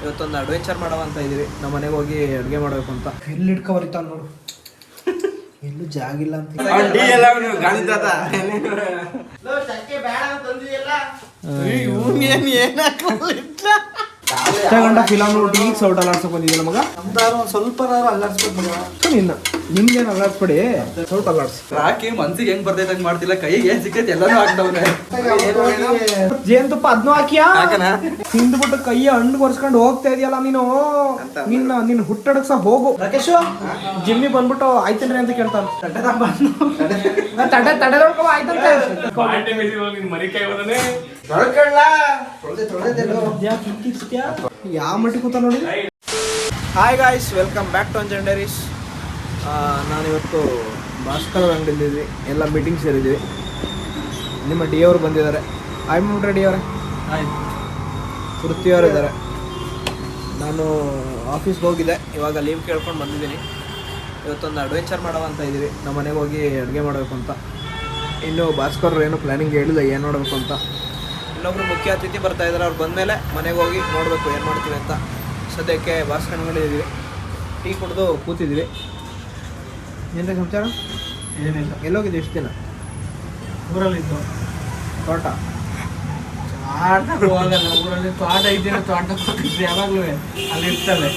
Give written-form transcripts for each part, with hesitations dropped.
ಇವತ್ತೊಂದು ಅಡ್ವೆಂಚರ್ ಮಾಡವ ಅಂತ ಇದೀವಿ. ನಮ್ಮ ಮನೆಗೆ ಹೋಗಿ ಅಡುಗೆ ಮಾಡಬೇಕು ಅಂತ. ಎಲ್ಲಿ ಇಟ್ಕೊ ಬರೀತಾನ ನೋಡು, ಎಲ್ಲೂ ಜಾಗಿಲ್ಲ ಅಂತ. ಗಂಟ ಫಿಲಮ್ ನೋಡಿ ಈಗ ಸೌಟ್ ಅಲ್ಲಾಡ್ಸಕ್ ಬಂದಿದ್ದೆ ಮಗ. ಸ್ವಲ್ಪ ಅಲ್ಲಾಡ್ಸ್ಬೇಕು ನಿನ್ನ, ನಿಮ್ಗೇನು ಅಲ್ಲಾಡ್ಸ್ಬೇಡಿ, ಸೌಟ್ ಅಲ್ಲಾಡ್ಸ್. ರಾಕಿ ಮನ್ಸಿಗೆ ಹೆಂಗ್ ಬರ್ತೈತೆ ಹಂಗ್ ಮಾಡ್ತಿಲ್ಲ, ಕೈಗೆ ಏನ್ ಸಿಕ್ಕೈತೆ ಎಲ್ಲಾನು ಹಾಕ್ದವ್ರೆ. ಜೇನುತುಪ್ಪ ಅದನ್ನೂ ಹಾಕಿಯಾ ತಿಂದ್ಬಿಟ್ಟು ಕೈಯ ಹಣ್ಣು ಬರ್ಸ್ಕೊಂಡು ಹೋಗ್ತಾ ಇದೆಯಲ್ಲ ನೀನು. ನಿನ್ನ ಹುಟ್ಟಡಕ್ಸ ಹೋಗು. ರಾಕೇಶ್ ಜಿಮ್ಮಿ ಬಂದ್ಬಿಟ್ಟು ಆಯ್ತೇನ್ರಿ ಅಂತ ಕೇಳ್ತಾನ. ತಡೆ ಆಯ್ತಂತೆ ಯಾವ ಮಟ್ಟಿ ಕೂತ ನೋಡಿ. Hi guys, welcome back to Anjan Diaries. ನಾನಿವತ್ತು ಭಾಸ್ಕರ್ ಅಂಗಡಿಲಿದ್ವಿ, ಎಲ್ಲ ಮೀಟಿಂಗ್ ಸೇರಿದ್ವಿ. ನಿಮ್ಮ ಡಿ ಅವರು ಬಂದಿದ್ದಾರೆ. ಹಾಯ್ ಮಾಡ್ರೆ ಡಿ ಅವರೇ. ಪೃಥ್ವಿಯವರು ಇದ್ದಾರೆ. ನಾನು ಆಫೀಸ್ಗೆ ಹೋಗಿದ್ದೆ, ಇವಾಗ ಲೀವ್ ಕೇಳ್ಕೊಂಡು ಬಂದಿದ್ದೀನಿ. ಇವತ್ತೊಂದು ಅಡ್ವೆಂಚರ್ ಮಾಡವ ಅಂತ ಇದ್ದೀವಿ. ನಮ್ಮ ಮನೆಗೆ ಹೋಗಿ ಅಡುಗೆ ಮಾಡಬೇಕು ಅಂತ. ಇನ್ನು ಭಾಸ್ಕರ್ ಏನು ಪ್ಲ್ಯಾನಿಂಗ್ ಹೇಳಿಲ್ಲ ಏನು ನೋಡಬೇಕು ಅಂತ. ಇನ್ನೊಬ್ರು ಮುಖ್ಯ ಅತಿಥಿ ಬರ್ತಾ ಇದ್ದಾರೆ, ಅವ್ರು ಬಂದಮೇಲೆ ಮನೆಗೆ ಹೋಗಿ ನೋಡಬೇಕು ಏನು ಮಾಡ್ತೀವಿ ಅಂತ. ಸದ್ಯಕ್ಕೆ ಭಾಸ್ಕರ್ ಅಂಗಡಿ ಇದ್ದೀವಿ, ಟೀ ಕುಡಿದು ಕೂತಿದ್ವಿ. ಏನ್ರಿ ಸಮಾಚಾರ? ಏನಿಲ್ಲ. ಎಲ್ಲೋಗಿದ್ವಿ ಇಷ್ಟು ದಿನ? ಊರಲ್ಲಿದ್ದು ತೋಟ ಹೋಗಲ್ಲ. ಊರಲ್ಲಿ ತೋಟ ಇದ್ದೀನಿ, ತೋಟಕ್ಕೆ ಹೋಗಿದ್ವಿ ಯಾವಾಗಲೂ ಅಲ್ಲಿ ಇರ್ತವೆ.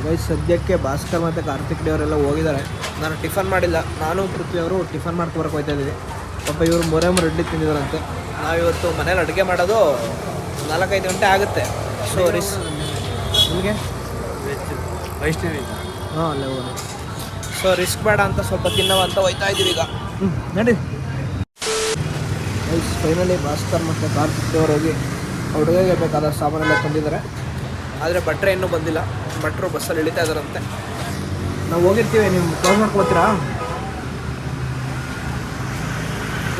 ಗೈಸ್, ಸದ್ಯಕ್ಕೆ ಭಾಸ್ಕರ್ ಮತ್ತು ಕಾರ್ತಿಕ್ ಡಿ ಅವರೆಲ್ಲ ಹೋಗಿದ್ದಾರೆ. ನಾನು ಟಿಫನ್ ಮಾಡಿಲ್ಲ. ನಾನು ಪೃಥ್ವಿ ಅವರು ಟಿಫನ್ ಮಾಡ್ಕೊಬರಕ್ಕೆ ಹೋಗ್ತಾ ಇದ್ದೀವಿ. ಪಾಪ ಇವರು ಮೊರೆ ಇಡ್ಲಿ ತಿಂದಿದ್ದಾರಂತೆ. ನಾವಿವತ್ತು ಮನೇಲಿ ಅಡುಗೆ ಮಾಡೋದು 4-5 ಗಂಟೆ ಆಗುತ್ತೆ. ಸೊ ನಿಮಗೆ ವೈಷ್ಣವಿ ಹಾಂ ಅಲ್ಲೇ ಹೋಗೋಣ. ಸೊ ರಿಸ್ಕ್ ಬೇಡ ಅಂತ ಸ್ವಲ್ಪ ತಿನ್ನವ ಅಂತ ಹೋಗ್ತಾ ಇದ್ದೀವಿ ಈಗ. ನಡಿ ಗೈಸ್, ಫೈನಲಿ ಭಾಸ್ಕರ್ ಮತ್ತು ಕಾರ್ತಿಕ್ ಡಿ ಅವರು ಹೋಗಿ ಅಡುಗೆಗೆ ಬೇಕಾದ ಸಾಮಾನೆಲ್ಲ ತಂದಿದ್ದಾರೆ. ಆದರೆ ಭಟ್ರೆ ಇನ್ನೂ ಬಂದಿಲ್ಲ. ಭಟ್ರು ಬಸ್ಸಲ್ಲಿ ಇಳಿತಾ ಇದ್ದಾರಂತೆ. ನಾವು ಹೋಗಿರ್ತೀವಿ, ನೀವು ಕ್ಲೋಸ್ ಮಾಡ್ಕೊಳ್ತೀರಾ?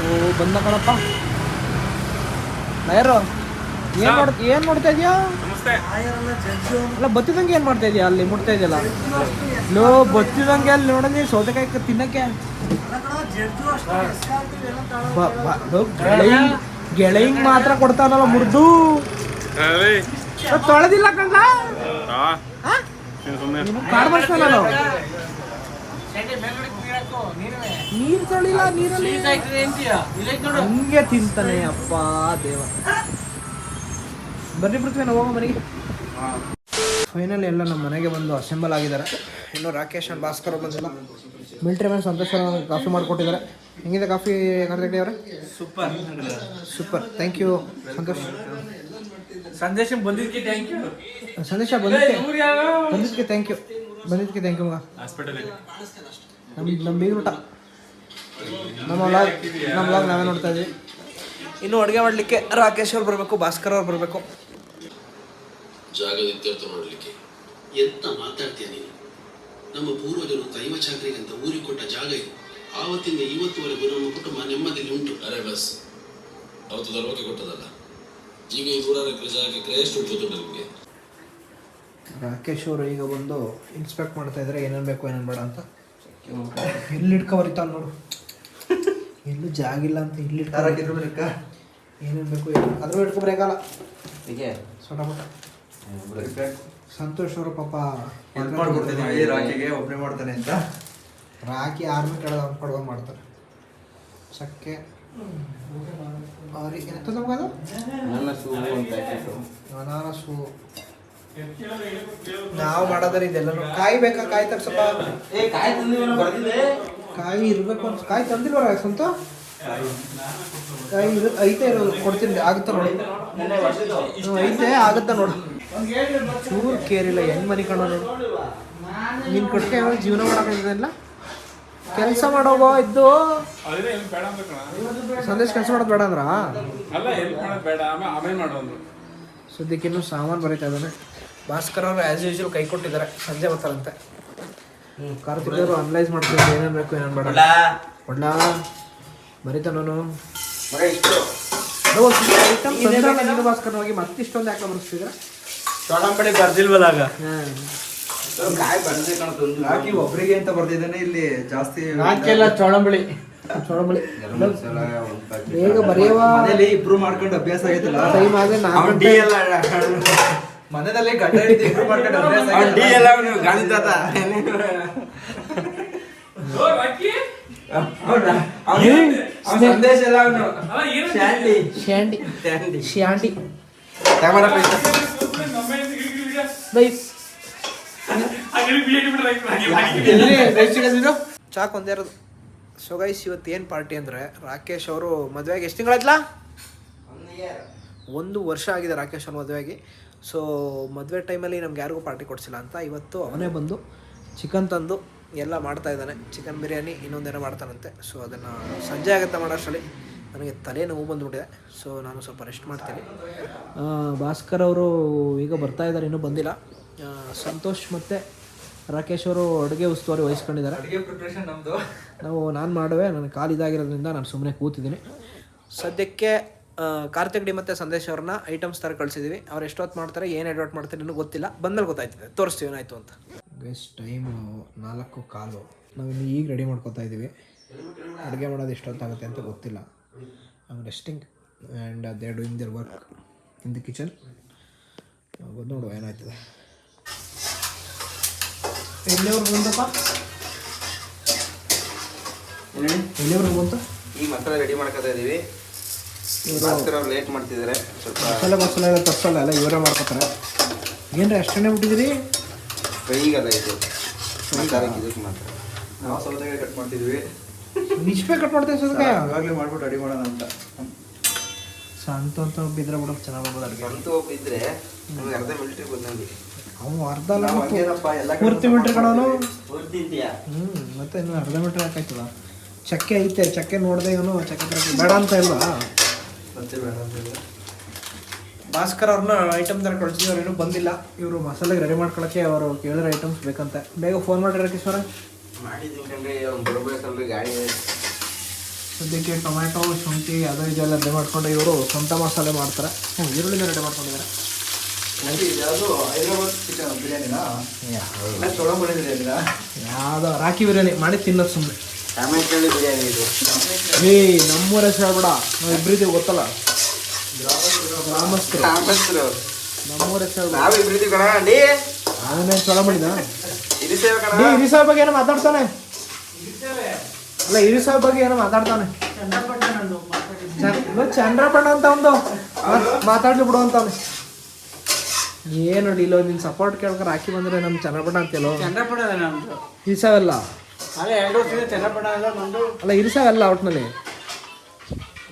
ಓ ಬಂದ ಕಣಪ್ಪ. ಯಾರು ಏನು ನೋಡ್ತಾ ಇದೆಯಾ? ಅಲ್ಲ ಬತ್ತಿದಂಗೆ ಏನು ಮಾಡ್ತಾ ಇದೆಯಾ? ಅಲ್ಲಿ ಮುಟ್ತಾ ಇದೆಯಲ್ಲ ಲೋ, ಬತ್ತಿದಂಗೆ ಅಲ್ಲಿ ನೋಡೋದು ಸೌತೆಕಾಯಿ ತಿನ್ನಕ್ಕೆ. ಗೆಳೆಯಿಂಗ್ ಮಾತ್ರ ಕೊಡ್ತಾನಲ್ಲ ಮುರಿದು. ತೊಳೆದಿಲ್ಲ ಕಣ್ಣ, ಕಾಡು ಬರ್ಸ್ತಾನ ನಾನು. ನೀರು ತೊಳಿಲ್ಲ, ನೀರಲ್ಲಿ ಹಂಗೆ ತಿಂತಾನೆ. ಅಪ್ಪ ದೇವ. ಬರ್ರಿ ಪೃಥ್ವಿ, ನಾವು ಹೋಗೋ ಮನೆಗೆ. ಫೈನಲ್ ಎಲ್ಲ ನಮ್ಮ ಮನೆಗೆ ಬಂದು ಅಸೆಂಬಲ್ ಆಗಿದ್ದಾರೆ. ಇನ್ನು ರಾಕೇಶ್ ಅಂಡ್ ಭಾಸ್ಕರ್ ಬಂದಿಲ್ಲ. ಮಿಲ್ಟ್ರಿ ಮ್ಯಾನ್ ಸಂತೋಷ್ ಕಾಫಿ ಮಾಡಿಕೊಟ್ಟಿದ್ದಾರೆ. ಹೆಂಗಿದೆ ಕಾಫಿ ಕಾರ್ತಿಕ್ ಅವರೇ? Super, thank you Santosh. ಸಂದೇಶ ಬಂದಿದ್ದಕ್ಕೆ ಥ್ಯಾಂಕ್ ಯು. ಸಂದೇಶ ಬಂದಿದ್ದಕ್ಕೆ ಥ್ಯಾಂಕ್ ಯು. ಮಗ ನಮ್ಮ ಬೀಗ ಊಟ, ನಮ್ಮ ವ್ಲಾಗ್ ನಾವೇ ನೋಡ್ತಾ ಇದ್ವಿ. ಇನ್ನು ಅಡುಗೆ ಮಾಡಲಿಕ್ಕೆ ರಾಕೇಶ್ ಅವ್ರು ಬರಬೇಕು, ಭಾಸ್ಕರ್ ಅವ್ರು ಬರಬೇಕು. ಜಾಗದ ಇತ್ಯರ್ಥ ಮಾಡಲಿಕ್ಕೆ ಎಂತ ಮಾತಾಡ್ತೀಯ ನೀನು? ನಮ್ಮ ಪೂರ್ವಜರು ದೈವ ಚಾಕರಿಗೆ ಅಂತ ಊರಿಗೆ ಕೊಟ್ಟ ಜಾಗ ಇದು. ಆವತ್ತಿಂದ ಇವತ್ತುವರೆಗೂ ನಮ್ಮ ಕುಟುಂಬ ನೆಮ್ಮದಿಯಲ್ಲಿ ಉಂಟು. ಅರೆ ಬಸ್, ಅವತ್ತು ಧರ್ಮಕ್ಕೆ ಕೊಟ್ಟದಲ್ಲ, ಈಗ ಈ 100 ಎಕರೆ ಜಾಗಕ್ಕೆ ಎಷ್ಟು ಗೊತ್ತುಂಟು ನಿಮಗೆ? ರಾಕೇಶ್ ಅವರು ಈಗ ಬಂದು ಇನ್ಸ್ಪೆಕ್ಟ್ ಮಾಡ್ತಾ ಇದ್ದಾರೆ, ಏನೇನು ಬೇಕು ಏನೇನು ಬೇಡ ಅಂತ. ಎಲ್ಲಿ ಇಟ್ಕೊ ಬರೀತಾನ ನೋಡು, ಎಲ್ಲೂ ಜಾಗಿಲ್ಲ ಅಂತ. ಇಲ್ಲಿ ಏನೇನು ಬೇಕು ಅದ್ರ ಇಟ್ಕೊಬರೇಕಲ್ಲ. ಸೊಟ ಪುಟ ಸಂತೋಷ್ ಅವರು ಪಾಪ ರಾಕಿಗೆ ಒಬ್ಬನೇ ಮಾಡ್ತಾನೆ ಅಂತ. ರಾಕಿ ಆರ್ಮಿ ಕೆಳಗೆ ಅವ್ನು ಪಡ್ಕೊಂಡು ಮಾಡ್ತಾರೆ. ಸಕ್ಕೆ ಅವ್ರಿಗೆ ಎಂತ ನಮಗದು ಅನಾನಸು ನಾವು ಮಾಡೋದ್ರೆ ಇದೆಲ್ಲ. ಕಾಯಿ ಬೇಕಾ? ಕಾಯಿ ತರ್ಸಪ್ಪ. ಕಾಯಿ ಇರಬೇಕು ಅಂತ. ಕಾಯಿ ತಂದಿಲ್ವರ ಸ್ವಂತ? ಕಾಯಿ ಐತೆ ಇರೋದು, ಕೊಡ್ತೀನಿ. ಆಗುತ್ತಾ ನೋಡಿ, ಐತೆ ಆಗುತ್ತಾ ನೋಡು. ಚೂರು ಕೇರಿಲ್ಲ, ಹೆಂಗ್ ಮನೆ ಕಣ್ಣು ನೋಡು. ನಿನ್ ಕೊಟ್ಟಿಗೆ ಯಾವಾಗ ಜೀವನ ಮಾಡೋಕ್ಕಾಗಿಲ್ಲ? ಕೆಲಸ ಮಾಡೋಗೋ ಇದ್ದು ಸಂದೇಶ. ಕೆಲಸ ಮಾಡೋದು ಬೇಡ ಅಂದ್ರ ಸದ್ಯಕ್ಕೆ ಇನ್ನೂ ಸಾಮಾನು ಬರೀತಾ ಇದ್ದಾನೆ. ಭಾಸ್ಕರ್ ಅವರು ಆ್ಯಸ್ ಯೂಶುವಲ್ ಕೈ ಕೊಟ್ಟಿದ್ದಾರೆ, ಸಂಜೆ ಬರ್ತಾರಂತೆ. ಕಾರ್ತಿಕ್ ಅವರು ಅನಲೈಸ್ ಮಾಡ್ತಿದ್ದಾರೆ, ಏನೇನು ಬೇಕು ಏನೇನು ಬೇಡ. ಒಡ್ಲಾ ಬರೀತಾ ನಾನು ಭಾಸ್ಕರ್ ಹೋಗಿ ಮತ್ತಿಷ್ಟೊಂದು ಯಾಕೆ ಬರ್ಸ್ತಿದ್ರ? ಚೋಳಂಬಡಿ ಬರ್ದಿಲ್ವಲ್ಲ ಆಗ. ರಾಕಿ ಒಬ್ರಿಗೆ ಅಂತ ಬರ್ದಿದ್ದಾನೆ ಇಲ್ಲಿ ಜಾಸ್ತಿ. ರಾಕೆಲ್ಲ ಚೋಳಂಬಳಿ ಬೇಗ ಬರೆಯವ. ಮನೇಲಿ ಇಬ್ರು ಮಾಡ್ಕೊಂಡು ಅಭ್ಯಾಸ ಆಗೈತಲ್ಲ. ಟೈಮ್ ಆದ್ರೆ ಮನೆಯಲ್ಲಿ ಗಡ್ಡ ಹಿಡಿದು ಇಬ್ರು ಮಾಡ್ಕೊಂಡು ಅಭ್ಯಾಸ ಆಗಿದೆ. ಟೀ ಎಲ್ಲ ನೀವು ಗಾಂಧಿ ತಾತ ಸಂದೇಶ ಎಲ್ಲ ಅವನು ಶಾಂಡಿ ಶಾಂಡಿ ಶಾಂಡಿ ಶಾಂಡಿ ಕ್ಯಾಮರಾ ಚಾಕ್ ಒಂದೇ ಇರೋದು. ಸೊ ಗೈಸ್ ಇವತ್ತು ಏನು ಪಾರ್ಟಿ ಅಂದರೆ ರಾಕೇಶ್ ಅವರು ಮದುವೆಗೆ ಎಷ್ಟು ತಿಂಗಳಾಯ್ತಲ್ಲ? 1 ವರ್ಷ ಆಗಿದೆ ರಾಕೇಶ್ ಅವ್ರ ಮದುವೆಗೆ. ಸೊ ಮದುವೆ ಟೈಮಲ್ಲಿ ನಮ್ಗೆ ಯಾರಿಗೂ ಪಾರ್ಟಿ ಕೊಡಿಸಿಲ್ಲ ಅಂತ ಇವತ್ತು ಅವನೇ ಬಂದು ಚಿಕನ್ ತಂದು ಎಲ್ಲ ಮಾಡ್ತಾ ಇದ್ದಾನೆ. ಚಿಕನ್ ಬಿರಿಯಾನಿ ಇನ್ನೊಂದೇನೋ ಮಾಡ್ತಾನಂತೆ. ಸೊ ಅದನ್ನು ಸಂಜೆ ಆಗುತ್ತೆ ಮಾಡೋಷ್ಟರಲ್ಲಿ ನನಗೆ ತಲೆ ನೋವು ಬಂದುಬಿಟ್ಟಿದೆ. ಸೊ ನಾನು ಸ್ವಲ್ಪ ರೆಸ್ಟ್ ಮಾಡ್ತೀನಿ. ಭಾಸ್ಕರ್ ಅವರು ಈಗ ಬರ್ತಾ ಇದ್ದಾರೆ, ಇನ್ನೂ ಬಂದಿಲ್ಲ. ಸಂತೋಷ್ ಮತ್ತು ರಾಕೇಶ್ ಅವರು ಅಡುಗೆ ಉಸ್ತುವಾರಿ ವಹಿಸ್ಕೊಂಡಿದ್ದಾರೆ. ಅಡುಗೆ ಪ್ರಿಪ್ರೇಷನ್ ನಮ್ಮದು. ನಾನು ಮಾಡುವೆ, ನನ್ನ ಕಾಲು ಇದಾಗಿರೋದ್ರಿಂದ ನಾನು ಸುಮ್ಮನೆ ಕೂತಿದ್ದೀನಿ ಸದ್ಯಕ್ಕೆ. ಕಾರ್ತಿಕ್ ಡಿ ಮತ್ತು ಸಂದೇಶ್ ಅವ್ರನ್ನ ಐಟಮ್ಸ್ ಥರ ಕಳಿಸಿದ್ದೀವಿ. ಅವ್ರು ಎಷ್ಟೊತ್ತು ಮಾಡ್ತಾರೆ, ಏನು ಎಡವಟ್ ಮಾಡ್ತಾರೆ ಇನ್ನೂ ಗೊತ್ತಿಲ್ಲ. ಬಂದಲ್ಲಿ ಗೊತ್ತಾಯ್ತದೆ, ತೋರಿಸ್ತೀವಿ ಏನಾಯಿತು ಅಂತ. Guys time 4:15. ನಾವಿನ್ನು ಈಗ ರೆಡಿ ಮಾಡ್ಕೊತಾ ಇದ್ದೀವಿ. ಅಡುಗೆ ಮಾಡೋದು ಎಷ್ಟೊತ್ತಾಗುತ್ತೆ ಅಂತ ಗೊತ್ತಿಲ್ಲ. I am resting and they are doing their work in the kitchen. ನೋಡುವ ಏನಾಯ್ತದೆ. ಎಲ್ಲಿವರೆಗೂ ಬಂತಪ್ಪ? ಎಲ್ಲಿವರೆಗೂ ಬಂತು? ಈಗ ಮಸಾಲೆ ರೆಡಿ ಮಾಡ್ಕೊತಾ ಇದೀವಿ. ಭಾಸ್ಕರ್ ಅವ್ರು ಲೇಟ್ ಮಾಡ್ತಿದ್ದಾರೆ ಸ್ವಲ್ಪ. ಮಸಾಲೆ ಎಲ್ಲ ತರ್ಸಲ್ಲ, ಎಲ್ಲ ಇವರೇ ಮಾಡ್ಕೊತಾರೆ. ಏನ್ರಿ ಅಷ್ಟೇ ಬಿಟ್ಟಿದ್ದೀರಿ? ಫ್ರೈಗಲ್ಲ ಇದು ಮಸಾಲಕ್ಕೆ ಇದಕ್ಕೆ ಮಾತ್ರ. ನಾವು ಸೌತೆಕಾಯಿ ಕಟ್ ಮಾಡ್ತಿದ್ವಿ. ನಿಷ್ಪೇ ಕಟ್ ಮಾಡ್ತೇವೆ ಸೌತೆಕಾಯಿ. ಇವಾಗಲೇ ಮಾಡ್ಬಿಟ್ಟು ರೆಡಿ ಮಾಡೋಣ ಅಂತ. ಅಂತ ಬಿದ್ರೆ ಬಿಡೋದು ಚೆನ್ನಾಗಿ ಮಾಡ್ಬೋದು ಅಡುಗೆ. ಅಂತ ಒಬ್ಬಿದ್ರೆ ನಮ್ಗೆ ಅರ್ಧ ಮಿಲಿಟ್ರಿ ಬಂದಂಗೆ. ಅವನು ಅರ್ಧ ನಾವು ಹಂಗೇನಪ್ಪ ಎಲ್ಲ ಪೂರ್ತಿ ಮೀಟ್ರ್ ಕಣವನು. ಓದ್ತಿದ್ಯಾ? ಮತ್ತೆ ಇನ್ನು ಅರ್ಧ ಮೀಟ್ರ್ ಹಾಕಾಯ್ತದ. ಚಕ್ಕೆ ಐತೆ, ಚಕ್ಕೆ ನೋಡಿದೆ ಇವನು. ಚಕ್ಕೆ ಬೇಡ ಅಂತ ಇಲ್ವಾ? ಮತ್ತೆ ಬೇಡ ಅಂತ ಇಲ್ಲ. ಭಾಸ್ಕರ್ ಅವ್ರನ್ನ ಐಟಮ್ ಥರ ಕಳಿಸಿದ್ರು, ಅವ್ರು ಇನ್ನೂ ಬಂದಿಲ್ಲ. ಇವರು ಮಸಾಲೆಗೆ ರೆಡಿ ಮಾಡ್ಕೊಳಕ್ಕೆ ಅವರು ಕೇಳಿರೋ ಐಟಮ್ಸ್ ಬೇಕಂತೆ. ಬೇಗ ಫೋನ್ ಮಾಡಿ ರಾಕೇಶ್ವರ. ಮಾಡಿದ್ದೀನಿ ಕಣ್ರಿ, ಅವ್ನು ಬರ್ಬೇಕಲ್ರಿ ಗಾಡಿ. ಸದ್ಯಕ್ಕೆ ಟೊಮ್ಯಾಟೊ, ಶುಂಠಿ ಅದು ಇದೆಲ್ಲ ರೆಡಿ ಮಾಡ್ಕೊಂಡು ಇವರು ಸ್ವಂತ ಮಸಾಲೆ ಮಾಡ್ತಾರೆ. ಈರುಳ್ಳಿನ ರೆಡಿ ಮಾಡ್ಕೊಂಡಿದ್ದಾರೆ. ಯಾವುದು ಹೈದರಾಬಾದ್ ಚಿಕನ್ ಬಿರಿಯಾನಿನಾ? ಇಲ್ಲ ಚೋಳಂಬಳ್ಳಿ ಬಿರಿಯಾನಿನಾ? ಯಾವುದೋ ರಾಕಿ ಬಿರಿಯಾನಿ ಮಾಡಿ ತಿನ್ನೋದು ಸುಮ್ಮನೆ. ಟೊಮೆಟೊ ಬಿರಿಯಾನಿ ಇದು. ನಮ್ಮೂರ ಹೆಸರು ಹೇಳ್ಬೇಡ, ನಾವು ಇಬ್ಬರಿದ್ದೀವಿ ಗೊತ್ತಲ್ಲ, ಗ್ರಾಮಸ್ಥರು. ನಮ್ಮೂರ ಹೆಸರು ನಾವು ಇಬ್ರಿದ್ದೀವಿ ಕಣ ಅಂಡಿ. ಅದನ್ನೇ ಚೊಳ ಮಾಡಿದ. ಇರಿಸೇವೆ ಕಣ. ಇರಿಸಾವ್ ಬಗ್ಗೆ ಏನೋ ಮಾತಾಡ್ತಾನೆ. ಅಲ್ಲ, ಇರಿಸಾವ್ ಬಗ್ಗೆ ಏನೋ ಮಾತಾಡ್ತಾನೆ. ಚಂದ್ರಪಣ್ಣ ಅಂತ ಒಂದು ಮಾತಾಡ್ಲಿ ಬಿಡು ಅಂತ ಅವನು. ಏನು ಇಲ್ಲೋ ನಿನ್ನ ಸಪೋರ್ಟ್ ಕೇಳ್ಕೊ ರಾಕಿ ಬಂದರೆ ನಮ್ಮ ಚಂದ್ರಪಣ್ಣ ಅಂತೇಳೋ. ಚಂದ್ರಪಡ ನಮ್ದು ಇರಿಸಾವೆಲ್ಲ ಅದೇ 2 ವರ್ಷದಿಂದ ಚಂದ್ರಪಡ ಎಲ್ಲ ನಮ್ದು. ಅಲ್ಲ, ಇರಿಸಾವೆಲ್ಲ ಒಟ್ಟಿನಲ್ಲಿ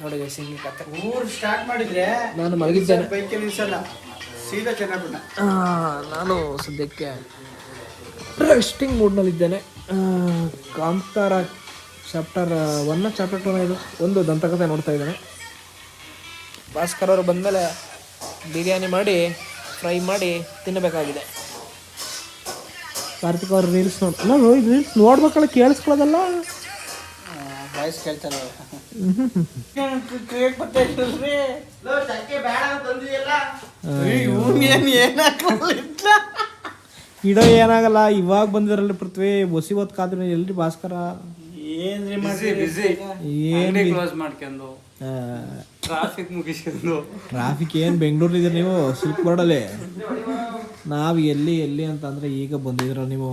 ನೋಡಿ. ಸಿಂಗಿ ಕತೆ ಊರು ಸ್ಟಾರ್ಟ್ ಮಾಡಿದ್ರೆ ನಾನು ಮಲಗಿದ್ದೇನೆ. ಬೈಕ್ ನಿಲ್ಸಲ್ಲ, ಸೀದಾ ಚಂದ್ರಪಡ. ನಾನು ಸದ್ಯಕ್ಕೆ ರೆಸ್ಟಿಂಗ್ ಮೂಡ್ನಲ್ಲಿದ್ದೇನೆ. ಕಾಂತಾರ ಚಾಪ್ಟರ್ 1 ಚಾಪ್ಟರ್ 2 ಇದು ಒಂದು ದಂತಕಥೆ ನೋಡ್ತಾ ಇದ್ದೇನೆ. ಭಾಸ್ಕರ್ ಅವರು ಬಂದಮೇಲೆ ಬಿರಿಯಾನಿ ಮಾಡಿ ಫ್ರೈ ಮಾಡಿ ತಿನ್ನಬೇಕಾಗಿದೆ. ಕಾರ್ತಿಕ್ ಅವ್ರ ರೀಲ್ಸ್ ಅಲ್ಲ, ರೀಲ್ಸ್ ನೋಡ್ಬೇಕಲ್ಲ, ಕೇಳಿಸ್ಕೊಳ್ಳೋದಲ್ಲ. ವಾಯ್ಸ್ ಕೇಳ್ತಾರೆ. ಇಡೋ ಏನಾಗಲ್ಲ. ಇವಾಗ ಬಂದಿರಲ್ಲ ಪೃಥ್ವಿ, ಬಸಿ ಹೊತ್ಕಾದ್ರೆ ಎಲ್ರಿ ಭಾಸ್ಕರ ಏನ್ರಿ ಬಿಸಿ ಏನು ಕ್ಲೋಸ್ ಮಾಡ್ಕೊಂಡು ಟ್ರಾಫಿಕ್ ಮುಗಿಸ್ಕೊಂಡು. ಟ್ರಾಫಿಕ್ ಏನು ಬೆಂಗಳೂರಿದ್ದೀರಿ ನೀವು? ಸಿಲ್ಕ್ ಬೋರ್ಡಲ್ಲಿ ನಾವು ಎಲ್ಲಿ ಅಂತಂದರೆ ಈಗ ಬಂದಿದ್ರ ನೀವು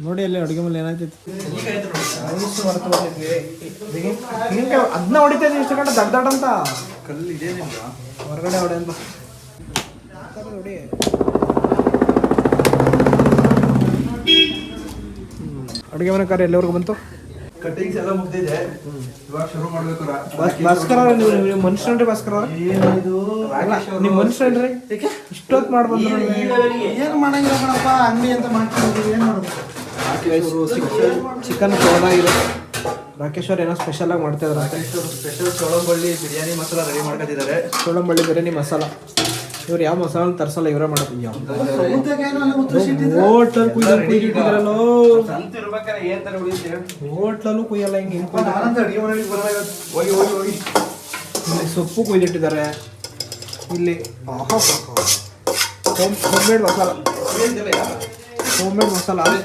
ನೋಡಿ. ಅಲ್ಲಿ ಅಡುಗೆ ಮೇಲೆ ಏನಾಯ್ತೈತಿ ಅದನ್ನ ಹೊಡಿತಾ ಇದ್ದೀವಿ ಇಷ್ಟು ಗಂಟೆ ದಡ್ಡ ಅಂತ. ಕಲ್ಲು ಇದೆ ನಿಮ್ಗೆ ಹೊರಗಡೆ ಹೊಡೆ ಅಂತ ನೋಡಿ. ಅಡುಗೆ ಮನೆ ಕಾರ್ಯ ಎಲ್ಲಿವರೆಗೂ ಬಂತು? ಕಟಿಂಗ್ಸ್ ಎಲ್ಲ ಮುಗ್ದಿದೆ. ಇವಾಗ ಶುರು ಮಾಡ್ಬೇಕು. ಭಾಸ್ಕರ ನೀವು ಮನುಷ್ಯನ್ರಿ? ಭಾಸ್ಕರ ನೀವು ಮನುಷ್ಯನ್ರಿ? ಇಷ್ಟೊತ್ತು ಮಾಡ್ಬಂದ್ರೆ ಏನು ಮಾಡಂಗಿಲ್ಲ ಕಣಪ್ಪ, ಅಂಗಡಿ ಅಂತ ಮಾಡ್ಕೊಂಡಿದ್ದೀವಿ. ಏನು ಮಾಡೋದು? ಚಿಕನ್ ಚೆನ್ನಾಗಿದೆ. ರಾಕೇಶ್ ಅವ್ರು ಏನೋ ಸ್ಪೆಷಲ್ ಆಗಿ ಮಾಡ್ತಾ ಇದ್ದಾರೆ. ಸ್ಪೆಷಲ್ ಚೋಳಂಬಳ್ಳಿ ಬಿರಿಯಾನಿ ಮಸಾಲ ರೆಡಿ ಮಾಡ್ಕೊತಿದ್ದಾರೆ. ಚೋಳಂಬಳ್ಳಿ ಬಿರಿಯಾನಿ ಮಸಾಲ. ಇವ್ರು ಯಾವ ಮಸಾಲ ತರ್ಸಲ್ಲ, ಇವರೇ ಮಾಡೋದು. ಹೋಟ್ಲಲ್ಲಿ ಕುಯ್ದಿಟ್ಟಿದ್ದಾರಲ್ಲೋ. ಹೋಟ್ಲಲ್ಲೂ ಕುಯ್ಯಲ್ಲ, ಹಿಂಗೆ ಹೋಗಿ ಹೋಗಿ ಹೋಗಿ ಇಲ್ಲಿ ಸೊಪ್ಪು ಕುಯ್ದಿಟ್ಟಿದ್ದಾರೆ. ಇಲ್ಲಿ ಹೋಮ್ ಮೇಡ್ ಮಸಾಲ, ನಾನೇ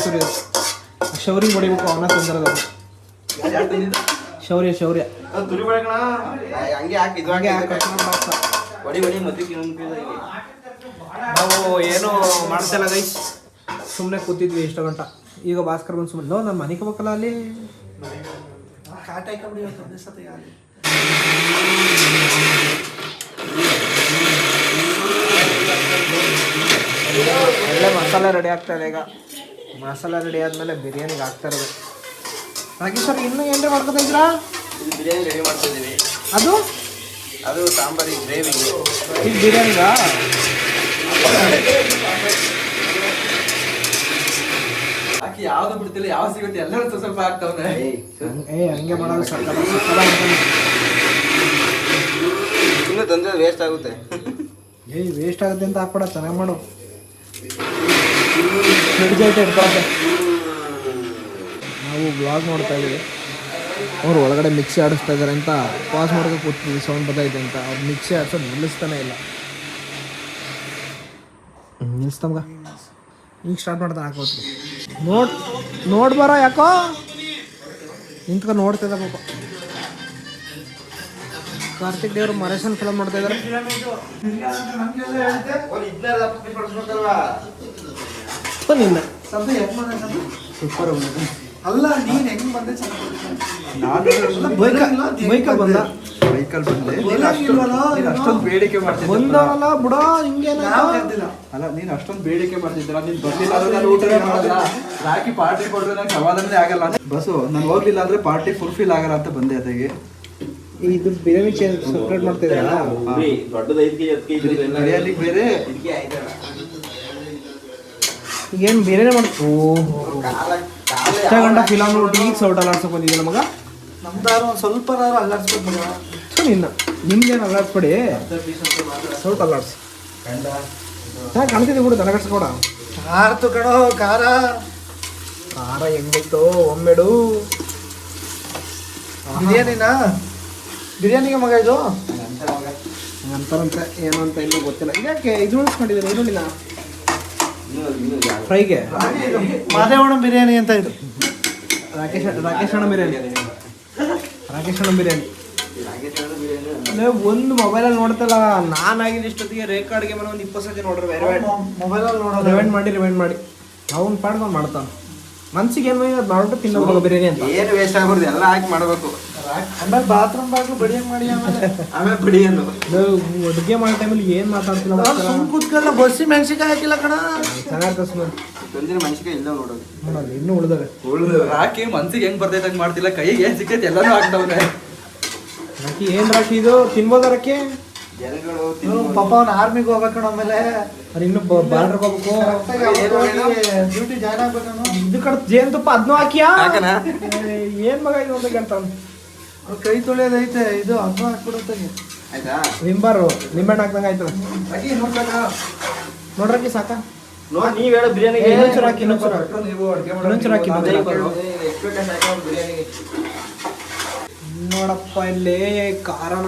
ತುರಿಯೋದು. ಶೌರಿ ಹೊಡಿಬೇಕು, ಅವನ ತಂದಿರೋದು. ಶೌರ್ಯ ಹಂಗೆ ಹಾಕಿ ಹಾಗೆ ಹಾಕಿ ಹೊಡಿ ಮಧ್ಯಕ್ಕೆ ನಾವು ಏನೂ ಮಾಡ್ತಿಲ್ಲ ಗೈಸ್, ಸುಮ್ಮನೆ ಕೂತಿದ್ವಿ ಇಷ್ಟು ಗಂಟ. ಈಗ ಭಾಸ್ಕರ್ ಬಂದು ಸುಮ್ಮನೆ ನಾನು ಮನೆಗೆ ಹೋಗ್ಬೇಕಲ್ಲ ಅಲ್ಲಿ ಕಾಟ ಹಾಕೊಂಡ್ಬಿಡಿ ಇವತ್ತು ಒಂದೇ ಸತಿ ಆಗಲಿ. ಒಳ್ಳೆ ಮಸಾಲೆ ರೆಡಿ ಆಗ್ತಾ ಇದೆ. ಈಗ ಮಸಾಲೆ ರೆಡಿ ಆದಮೇಲೆ ಬಿರಿಯಾನಿಗೆ ಹಾಕ್ತಾ ಇರೋದು. ರಾಕೇಶ್ ಸರ್ ಇನ್ನೂ ಏನ್ರಿ ಮಾಡ್ಕೊತಾ ಇದ್ದೀರಾ? ಇದು ಬಿರಿಯಾನಿ ರೆಡಿ ಮಾಡ್ತಿದ್ದೀವಿ. ಅದು ಸಾಂಬಾರಿಗೆ ಗ್ರೇವಿಗೆ. ಈಗ ಬಿರಿಯಾನಿಗ ಹಾಕಿ ಯಾವ್ದು ಬಿಡ್ತಿಲ್ಲ, ಯಾವ ಸಿಗುತ್ತೆ ಎಲ್ಲರೂ ಸ್ವಲ್ಪ ಆಗ್ತಾವನೆ. ಹಂಗೆ ಮಾಡೋದು ಸಕ್ಕಲ ಇನ್ನೂ ತಂದ್ರೆ ವೇಸ್ಟ್ ಆಗುತ್ತೆ. ವೇಸ್ಟ್ ಆಗುತ್ತೆ ಅಂತ ಹಾಕ್ಬೇಡ, ಚೆನ್ನಾಗಿ ಮಾಡು. ಫ್ರಿಡ್ಜ್ ಐತೆ ಇಟ್ಕೊಳಕ್ಕೆ. ನಾವು ಬ್ಲಾಗ್ ನೋಡ್ತಾ ಇದ್ದೀವಿ, ಅವ್ರು ಒಳಗಡೆ ಮಿಕ್ಸಿ ಆಡಿಸ್ತಾ ಇದ್ದಾರೆ ಅಂತ ಪಾಸ್ ಮಾಡೋಕೆ ಕೂತ್ತೀವಿ. ಸೌಂಡ್ ಬರ್ತೈತೆ ಅಂತ ಅವ್ರು ಮಿಕ್ಸಿ ಆಡಿಸೋದು ನಿಲ್ಲಿಸ್ತಾನೆ ಇಲ್ಲ. ನಿಲ್ಲಿಸ್ತಮ್ಗ ಈಗ ಸ್ಟಾರ್ಟ್ ಮಾಡ್ತಾನೆ ಹಾಕೋತೀವಿ. ನೋಡ್ಬಾರ ಯಾಕೋ ನಿಂತ್ಕೊಂಡು ನೋಡ್ತಿದ್ದ ಪಾಪ. ಕಾರ್ತಿಕ್ ದೇವರು ಮರೇಶನ್ ಫಿಲಮ್ ನೋಡ್ತಾ ಇದ್ದಾರೆ. ನಿನ್ನ ಸೂಪರ್ ಅಲ್ಲ ನೀನ್ ಹೆಂಗ್ ಬಂದೆ? ಬೈಕಲ್ಲಿ ಬಂದ, ಬೈಕಲ್ಲಿ ಬಂದೆ. ಅಷ್ಟೊಂದು ಬೇಡಿಕೆ ಮಾಡ್ತಿದ್ದೆ ಬಂದವಲ್ಲ ಬುಡ ಹಿಂಗೇನ. ಅಲ್ಲ ನೀನ್ ಅಷ್ಟೊಂದು ಬೇಡಿಕೆ ಮಾಡ್ತಿದ್ದೀರ, ನೀನ್ ಬರ್ಲಿಲ್ಲ ಅಂದ್ರೆ ನಾನು ಊಟನೇ ಮಾಡಲ್ಲ. ರಾಕಿ ಪಾರ್ಟಿ ಕೊಡ್ರೆ ನಂಗೆ ಸಮಾಧಾನನೇ ಆಗಲ್ಲ. ಬಸ್ಸು ನಾನು ಹೋಗ್ಲಿಲ್ಲ ಅಂದ್ರೆ ಪಾರ್ಟಿ ಫುಲ್ಫಿಲ್ ಆಗಲ್ಲ ಅಂತ ಬಂದೆ. ಅದಕ್ಕೆ ಇದು ಬಿರಿಯಾನಿ ಸಪ್ರೇಟ್ ಮಾಡ್ತಾ ಇದ್ದೀರಾ? ಬಿರಿಯಾನಿ ಬೇರೆ ಈಗೇನು ಬಿರಿಯಾನಿ ಮಾಡ್ತು ಗಂಟ ಫಿಲಮ್ ನೋಡಿ ಈಗ ಸೌಟ್ ಅಲ್ಲಾಡ್ಸಕ್ ಬಂದಿದ್ದೆ ನಮಗ. ನಮ್ದಾರು ಒಂದು ಸ್ವಲ್ಪ ಅಲ್ಲಾಡ್ಸ್ಬೇಕು. ನಿಮ್ದೇನು ಅಲ್ಲಾಡ್ಸ್ಬೇಡಿ, ಸೌಟ್ ಅಲ್ಲಾಡ್ಸಿ. ಚೆನ್ನಾಗಿ ಕಾಣ್ತಿದ್ದೆ ಬಿಡು, ತನಗಡ್ಸ್ಕೊಡ. ಆರ್ತು ಕಣೋ ಖಾರ ಹೆಂಗೈತೋ ಒಮ್ಮೆಡು. ಬಿರಿಯಾನಿಗೆ ಮಗ ಇದು ಅಂತಾರಂತೆ ಏನು ಅಂತ ಇನ್ನೂ ಗೊತ್ತಿಲ್ಲ. ಇದಕ್ಕೆ ಇದು ಉಳಿಸ್ಕೊಂಡಿದ್ದೀನಿ ಈರುಳ್ಳಿನ ಫ್ರೈಗೆ. ಮಾದೇವಣ್ಣ ಬಿರಿಯಾನಿ ಅಂತ ಇದು. ರಾಕೇಶ್ ಅಣ್ಣ ಬಿರಿಯಾನಿ. ಒಂದು ಮೊಬೈಲಲ್ಲಿ ನೋಡ್ತಲ್ಲ, ನಾನಾಗಿದ್ದು ಇಷ್ಟೊತ್ತಿಗೆ ರೇಖಾ ಅಡುಗೆ ಮನೆ ಒಂದು 20 ಸತಿ ನೋಡ್ರಿ. ಮೊಬೈಲಲ್ಲಿ ನೋಡೋದು ರಿವೈಂಡ್ ಮಾಡಿ ಅವ್ನು ಪಾಡ್ಕೊಂಡು ಮಾಡ್ತಾನೆ. ಮನ್ಸಿಗೆ ಏನು ಅದು ಮಾಡ್ಬಿಟ್ಟು ತಿನ್ನೋದು ಬಿರಿಯಾನಿ ಅಂತ. ಏನು ವೇಸ್ಟ್ ಆಗ್ಬಾರ್ದು, ಎಲ್ಲ ಹಾಕಿ ಮಾಡಬೇಕು. ಆಮೇಲೆ ಬಾತ್ರೂಮ್ ಬಾಗ್ಲು ಬಡಿಯಂಗ್ ಮಾಡಿ ಆಮೇಲೆ ಬಿಡಿಯನ್ನು ಅಡುಗೆ ಮಾಡೋ ಟೈಮಲ್ಲಿ ಏನು ಮಾತಾಡ್ತಿಲ್ಲ. ಕೂತ್ಕಲ್ಲ ಬಸ್ಸಿ ಮೆಣಸಿಕಾಯಿ ಹಾಕಿಲ್ಲ ಕಣ. ಚೆನ್ನಾಗಿರ್ತದೆ ಸುಮ್ಮನೆ ತಂದಿನ ಮನುಷ್ಯಗೆ ಇಲ್ಲ ನೋಡೋದು. ನೋಡಲ್ಲ ಇನ್ನೂ ಉಳಿದವೆ. ರಾಕಿ ಮನ್ಸಿಗೆ ಹೆಂಗ್ ಬರ್ತೈತೆ ಹಂಗೆ ಮಾಡ್ತಿಲ್ಲ, ಕೈಗೆ ಏನ್ ಸಿಕ್ಕೈತೆ ಎಲ್ಲಾನು ಆಗ್ತಾವನೆ. ರಾಕಿ ಏನು ರಾಕಿ ಇದು ತಿನ್ಬೋದ ರಾಕಿ? ಜನಗಳು ಪಾಪ ಅವ್ನ ಆರ್ಮಿಗೆ ಹೋಗ್ಬೇಕಣ. ಆಮೇಲೆ ಅದು ಇನ್ನೂ ಬಾರ್ಡ್ರಿಗೆ ಹೋಗ್ಬೇಕು, ಡ್ಯೂಟಿ ಜಾಯ್ನ್ ಆಗ್ಬೇಕಣ್ಣ. ಇದು ಕಡೆ ಜೇನುತುಪ್ಪ ಅದನ್ನೂ ಹಾಕಿಯಾ? ಹಾಕನ ಏನು ಮಗ ಇದು ಅಂತ ಕೇಳ್ತಾವ. ಕೈ ತೊಳೆಯೋದೈತೆ, ಇದು ಅದನ್ನ ಹಾಕ್ಬಿಡುತ್ತಾಗೆ. ಆಯ್ತಾ? ನಿಂಬಾರು ನಿಂಬೆಣ್ಣೆ ಹಾಕ್ದಂಗೆ ಆಯ್ತದ ನೋಡ್ರಕ್ಕಿ ಸಾಕ. ನೀವ್ ಹೇಳೋ ಬಿರಿಯಾನಿ ಇನ್ನೊಂಚೂರು ಹಾಕಿ, ಇನ್ನೊಂಚೂರು ನೀವು ಅಡುಗೆ ಇನ್ನೊಂಚೂರು ಹಾಕಿ. ಬಿರಿಯಾನಿಗೆ ನೋಡಪ್ಪ ಇಲ್ಲಿ ಕಾರಣ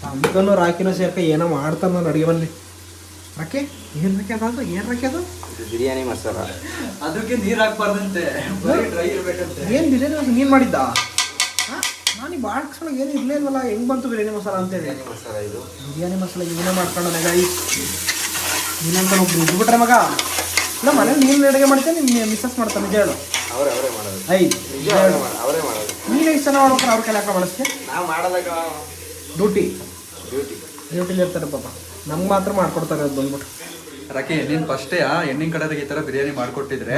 ಸಂಕನು ರಾಕಿನೂ ಸೇರ್ಕ ಏನೋ ಮಾಡ್ತಾರ ನಾನು ಅಡುಗೆ ಮನೇಲಿ. ರಾಕಿ ಏನು ರಾಕಿ ಅದಂತ ಏನು ರಾಕಿ ಅದು? ಬಿರಿಯಾನಿ ಮಸಾಲ. ಅದಕ್ಕೆ ನೀರ್ ಹಾಕ್ಬಾರ್ದಂತೆ, ಡ್ರೈ ಇರ್ಬೇಕಂತೆ. ಏನು ಬಿರಿಯಾನಿ ನೀನು ಮಾಡಿದ್ದ? ನಾನು ಈ ಬಾಡ್ಸೊಳಗೆ ಏನು ಇರಲೇ ಇಲ್ವಲ್ಲ, ಹೆಂಗೆ ಬಂತು ಬಿರಿಯಾನಿ ಮಸಾಲ ಅಂತೇಳಿ. ಬಿರಿಯಾನಿ ಮಸಾಲ ಇದು. ಬಿರಿಯಾನಿ ಮಸಾಲ ಇವನೇ ಮಾಡ್ಕೊಂಡು ನನಗೆ ನೀನಂತ ಒಬ್ರು ಇದ್ಬಿಟ್ರೆ ಮಗ. ಇಲ್ಲ ಮನೇಲಿ ನೀನು ಅಡುಗೆ ಮಾಡ್ತೇನೆ, ನಿಮ್ಮ ಮಿಸ್ಸಸ್ ಮಾಡ್ತಾನೆ. ನಿಜ ಹೇಳು. ಅವರೇ ಮಾಡೋದು. ನಿಜ ಅವರೇ ಮಾಡೋದು. ನೀನು ಎಷ್ಟು ಜನ ಮಾಡ್ಬೇಕಾರೆ ಅವ್ರ ಕೈಲಿ ಹಾಕೋ ಮಾಡಿಸ್ತೆ. ನಾವು ಮಾಡೋದಾಗ ಡ್ಯೂಟಿಲಿ ಇರ್ತಾರೆ ಪಾಪ, ನಮ್ಗೆ ಮಾತ್ರ ಮಾಡ್ಕೊಡ್ತಾರೆ ಅದು ಬಂದ್ಬಿಟ್ಟು. ರಾಕಿ ನೀನ್ ಫಸ್ಟೇ ಹೆಣ್ಣಿನ ಕಡೆದಾಗ ಈ ತರ ಬಿರಿಯಾನಿ ಮಾಡ್ಕೊಟ್ಟಿದ್ರೆ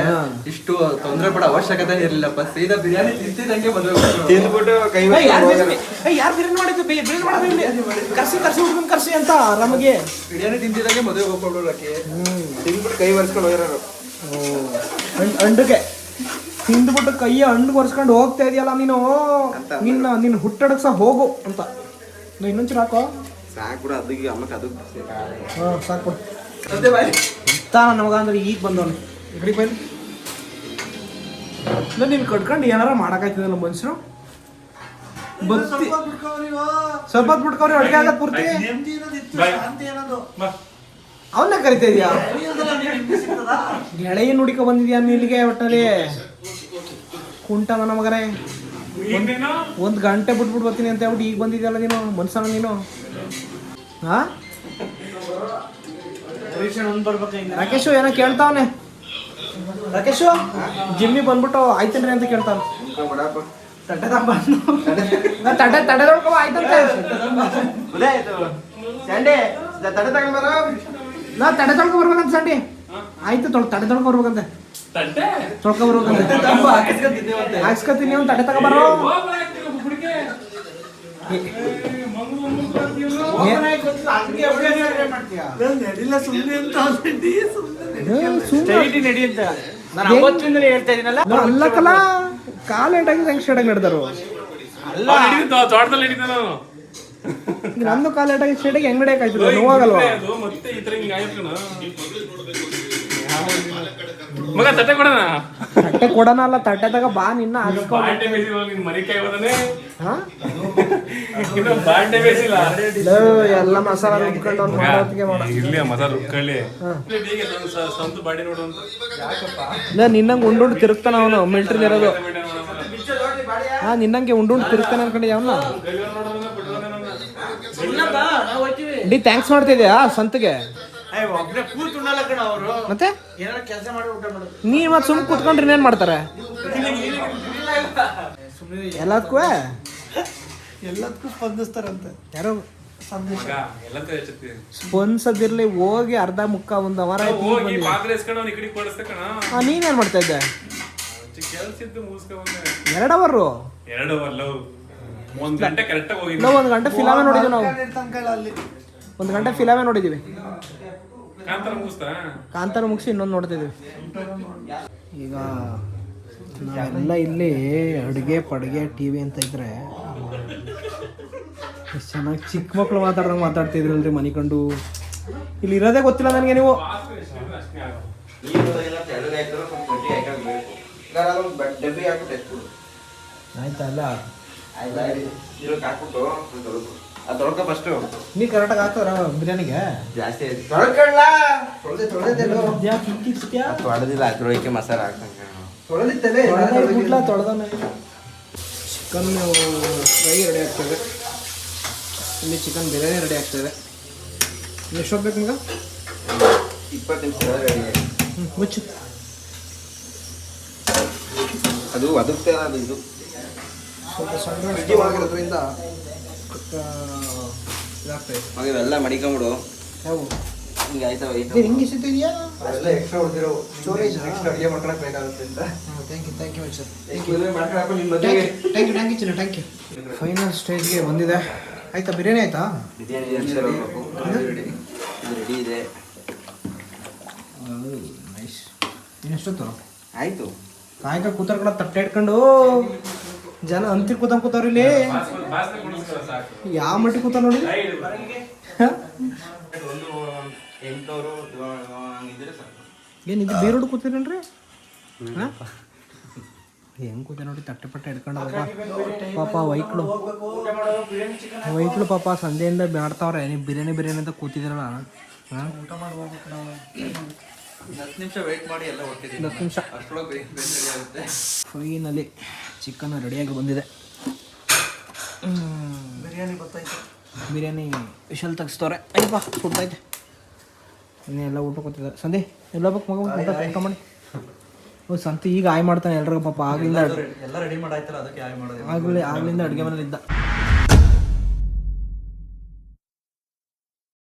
ಇಷ್ಟು ತೊಂದರೆ ಪಡೋ ಅವಶ್ಯಕತೆ ಇರಲಿಲ್ಲಪ್ಪ. ಸೀದಾ ಬಿರಿಯಾನಿ ತಿಂತಿದಂಗೆ ತಿಂದ್ಬಿಟ್ಟು ಕೈ ಯಾರು ಬಿರಿಯಾನಿ ಮಾಡಿದ್ದು? ಬಿರಿಯಾನಿ ಮಾಡೋದು ಕರ್ಸಿ ಹುಡ್ಕೊಂಡು ಕರ್ಸಿ ಅಂತ ನಮಗೆ. ಬಿರಿಯಾನಿ ತಿಂತಿದಂಗೆ ಮದುವೆ ಹೋಗ್ಕೊಂಡು ರಾಕಿ ತಿಂದ್ಬಿಟ್ಟು ಕೈ ಒರೆಸ್ಕೊಂಡು ಹೋಗಿರೋರು. ಅಂಡಿಗೆ ತಿಂದ್ಬಿಟ್ಟು ಕೈಯ ಹಣ್ಣು ಒರೆಸ್ಕೊಂಡು ಹೋಗ್ತಾ ಇದೆಯಲ್ಲ ನೀನು, ನಿನ್ನ ಹುಟ್ಟಡಕ್ಸ ಹೋಗು ಅಂತ. ಇನ್ನೊಂಚೂರು ಹಾಕೋ ಸಾಕು ಅದಕ್ಕೆ ಅಮ್ಮಕ್ಕೆ ಅದು ಸಾಕು ನಮಗ ಅಂದ್ರೆ ಈಗ ಬಂದವನು ಇಕಡೆ ಬೈಲಿ. ಇಲ್ಲ ನೀನು ಕಟ್ಕೊಂಡು ಏನಾರ ಮಾಡೋಕ್ಕಾಯ್ತದಲ್ಲ ಮನುಷ್ಯರು. ಬತ್ತಿ ಸ್ವಲ್ಪ ಹೊತ್ತು ಬಿಟ್ಕೊವ್ರಿ ಅಡುಗೆ ಆಗತ್ತೆ ಪೂರ್ತಿ. ಅವನ್ನ ಕರಿತಾ ಇದೀಯಾ? ಗೆಳೆಯ ನುಡಿಕೊ ಬಂದಿದ್ಯಾ ಇಲ್ಲಿಗೆ ಒಟ್ಟಲ್ಲಿ ಕುಂಟನ ನಮಗರೇ. 1 ಗಂಟೆ ಬಿಟ್ಬಿಟ್ಟು ಬರ್ತೀನಿ ಅಂತ ಹೇಳ್ಬಿಟ್ಟು ಈಗ ಬಂದಿದ್ಯಲ್ಲ ನೀನು ಮನ್ಸನ ನೀನು. ಹಾ ರಾಕೇಶು ಏನೋ ಕೇಳ್ತಾವನೆ. ರಾಕೇಶು ಜಿಮ್ಮಿ ಬಂದ್ಬಿಟ್ಟು ಆಯ್ತೇನ್ರಿ ಅಂತ ಕೇಳ್ತಾವ. ತಟ್ಟೆ ತೊಳ್ಕೊ ಆಯ್ತಂತೆ. ನಾ ತಡೆ ತೊಳ್ಕೊ ಬರ್ಬೇಕಂತ ಸಂಡಿ. ಆಯ್ತು ತಡೆ ತೊಳ್ಕೊ ಬರ್ಬೇಕಂತೆ. ತೊಳ್ಕೊ ಬರ್ಬೇಕಂತೆ. ಹಾಕ್ಸ್ಕೊತೀನಿ ಅವ್ನು ತಡೆ ತಗೊಬರೋ. ಅಲ್ಲಕ್ಕಲ್ಲ ಕಾಲು ಏಟಾಗಿ ಹೆಂಗ್ ಸ್ಟೇಟಾಗಿ ನಡೆದಾರು. ನಂದು ಕಾಲು ಏಟಾಗಿ ಸ್ಟೇಟಾಗಿ ಹೆಂಗ್ ನಡೆಯಕ್ ಆಯ್ತದ ನೋವಾಗಲ್ವಾ? ತಟ್ಟೆ ಕೊಡೋಣ ಅಲ್ಲ, ತಟ್ಟೆ ತಗ ಬಾ ನಿನ್ನ ಎಲ್ಲ ಮಸಾಲ ರುಬ್ಕೊಂಡು ನಿನ್ನಂಗೆ ಉಂಡುಂಡು ತಿರುಗ್ತಾನ ಅವನು ಮಿಲ್ಟ್ರಿಲಿ ಇರೋದು. ಹಾ ನಿನ್ನಂಗೆ ಉಂಡುಂಡು ತಿರುಗ್ತಾನೆ ಅನ್ಕೊಂಡಿದ್ದೆ ಅವನ್ನ. ಡಿ ಥ್ಯಾಂಕ್ಸ್ ಮಾಡ್ತಿದ್ಯಾ ಸಂತಿಗೆ? ಮತ್ತೆ ನೀವ್ ಮತ್ತೆ ಸುಮ್ ಕೂತ್ಕೊಂಡ್ರೆ ಇನ್ನೇನ್ ಮಾಡ್ತಾರೆ? ಎಲ್ಲದಕ್ಕೂ ಸ್ಪಂದಿಸ್ತಾರಂತೆ ಯಾರೋ. ಸ್ಪಂದಿಸದಿರ್ಲಿ, ಹೋಗಿ ಅರ್ಧ ಮುಕ್ಕ ಒಂದು ಅವರ. ನೀನೇನ್ ಮಾಡ್ತಾ ಇದ್ದೆ? 2 ಅವರು 1 ಗಂಟೆ ಫಿಲಮೇ ನೋಡಿದ್ವಿ ನಾವು. 1 ಗಂಟೆ ಫಿಲಮೇ ನೋಡಿದೀವಿ. ಕಾಂತಾರ ಮುಗಿಸಿ ಇನ್ನೊಂದು ನೋಡ್ತಿದ್ವಿ. ಈಗ ನಾವೆಲ್ಲ ಇಲ್ಲಿ ಅಡುಗೆ ಪಡುಗೆ ಟಿವಿ ಅಂತ ಇದ್ರೆ ಎಷ್ಟು ಚೆನ್ನಾಗಿ ಚಿಕ್ಕ ಮಕ್ಳು ಮಾತಾಡ್ತಿದ್ರಲ್ರಿ ಮನೆ ಕಂಡು. ಇಲ್ಲಿ ಇರೋದೇ ಗೊತ್ತಿಲ್ಲ ನನಗೆ. ನೀವು ಆಯ್ತಾ? ಅಲ್ಲ ನೀ ಕರೆಕ್ಟಾಗಿ ಹಾಕೋರ ಬಿರಿಯಾನಿಗೆ ಜಾಸ್ತಿ ಮಸಾಲ ಚಿಕನ್ ಫ್ರೈ ರೆಡಿ ಆಗ್ತದೆ. ಇಲ್ಲಿ ಚಿಕನ್ ಬಿರಿಯಾನಿ ರೆಡಿ ಆಗ್ತದೆ. ಎಷ್ಟು ಹೋಗ್ಬೇಕು ನಿಮ್ಗೆ? 20 ನಿಮಿಷ ರೆಡಿ. ಮುಚ್ಚು. ಅದು ಒದಗ್ತಾ ಇರೋದು. ಇದು ಸ್ವಲ್ಪ ಸಣ್ಣ ಆಗಿರೋದ್ರಿಂದ ಇವೆಲ್ಲ ಮಡಿಕೊಂಬಿಡು. ಯಾವ ಹಿಂಗೆ ಆಯ್ತಾವ ಹಿಂಗೆ ಇದೆಯಾ? ಅದೆಲ್ಲ ಎಕ್ಸ್ಟ್ರಾ ಹೊಡೆದಿರೋ ಸ್ಟೋರೇಜ್ ನೆಕ್ಸ್ಟ್ ಅಡುಗೆ ಮಾಡ್ಕೊಳಕ್ಕೆ ಬೇಕಾಗುತ್ತೆ ಅಂತ. ಥ್ಯಾಂಕ್ ಯು ಚಿನ್ನ, ಥ್ಯಾಂಕ್ ಯು. ಫೈನಲ್ ಸ್ಟೇಜ್ಗೆ ಬಂದಿದೆ. ಆಯ್ತಾ ಬಿರಿಯಾನಿ? ಆಯ್ತಾ ಬಿರಿಯಾನಿ ರೆಡಿ ಇದೆ. ನೈಸ್. ಇನ್ನೆಷ್ಟೊತ್ತು ಆಯಿತು. ಕಾಯ್ಕ ಕೂತಾರ ಕಡೆ ತಟ್ಟೆ ಇಟ್ಕೊಂಡು ಜನ ಅಂತಿ ಕೂತವ್ರು ಇಲ್ಲಿ. ಯಾವ ಮಟ್ಟಿ ಕೂತ ನೋಡಿ. 800 ಏನಿದು ಬೀರೋಡು ಕೂತೀರೇನ್ರಿ? ಹೆಂಗ್ ಕೂತ ನೋಡಿ ತಟ್ಟೆ ಪಟ್ಟೆ ಹಿಡ್ಕೊಂಡು ಪಾಪ ವೈಕ್ಳು ಪಾಪ ಸಂಜೆಯಿಂದ ಮಾಡ್ತಾವ್ರೆ. ನೀವು ಬಿರಿಯಾನಿ ಅಂತ ಕೂತಿದ್ದೀರಲ್ಲ. ಹಾಂ 10 ನಿಮಿಷ ವೆಯ್ಟ್ ಮಾಡಿ ಎಲ್ಲ ಹೊಟ್ಟಿದ್ದೀನಿ. 10 ನಿಮಿಷ ಅಷ್ಟೊಳಗೆ ಆಗುತ್ತೆ. ಫೈನಲಿ ಚಿಕನ್ ರೆಡಿಯಾಗಿ ಬಂದಿದೆ. ಬಿರಿಯಾನಿ ವಿಶಲ್ ತೆಗಿಸ್ತವ್ರೆ. ಅಯ್ಯಪ್ಪ ಸುಡ್ತೈತೆ. ಇನ್ನೆಲ್ಲ ಊಟ ಕೂತಿದ್ದಾರೆ. ಸಂಧಿ ಎಲ್ಲ ಬೇಕು ಮಗ ಊಟ ಮಾಡಿ. ಹೌದು ಸಂತಿ ಈಗ ಆಯ್ ಮಾಡ್ತಾನೆ ಎಲ್ರಿಗೂ ಪಾಪ. ಆಗ್ಲಿಂದ ಎಲ್ಲ ರೆಡಿ ಮಾಡಾಯ್ತಲ್ಲ, ಅದಕ್ಕೆ ಆಯ್ ಮಾಡೋದು. ಆಗ್ಲಿಂದ ಅಡುಗೆ ಮನೇಲಿ ಇದ್ದ.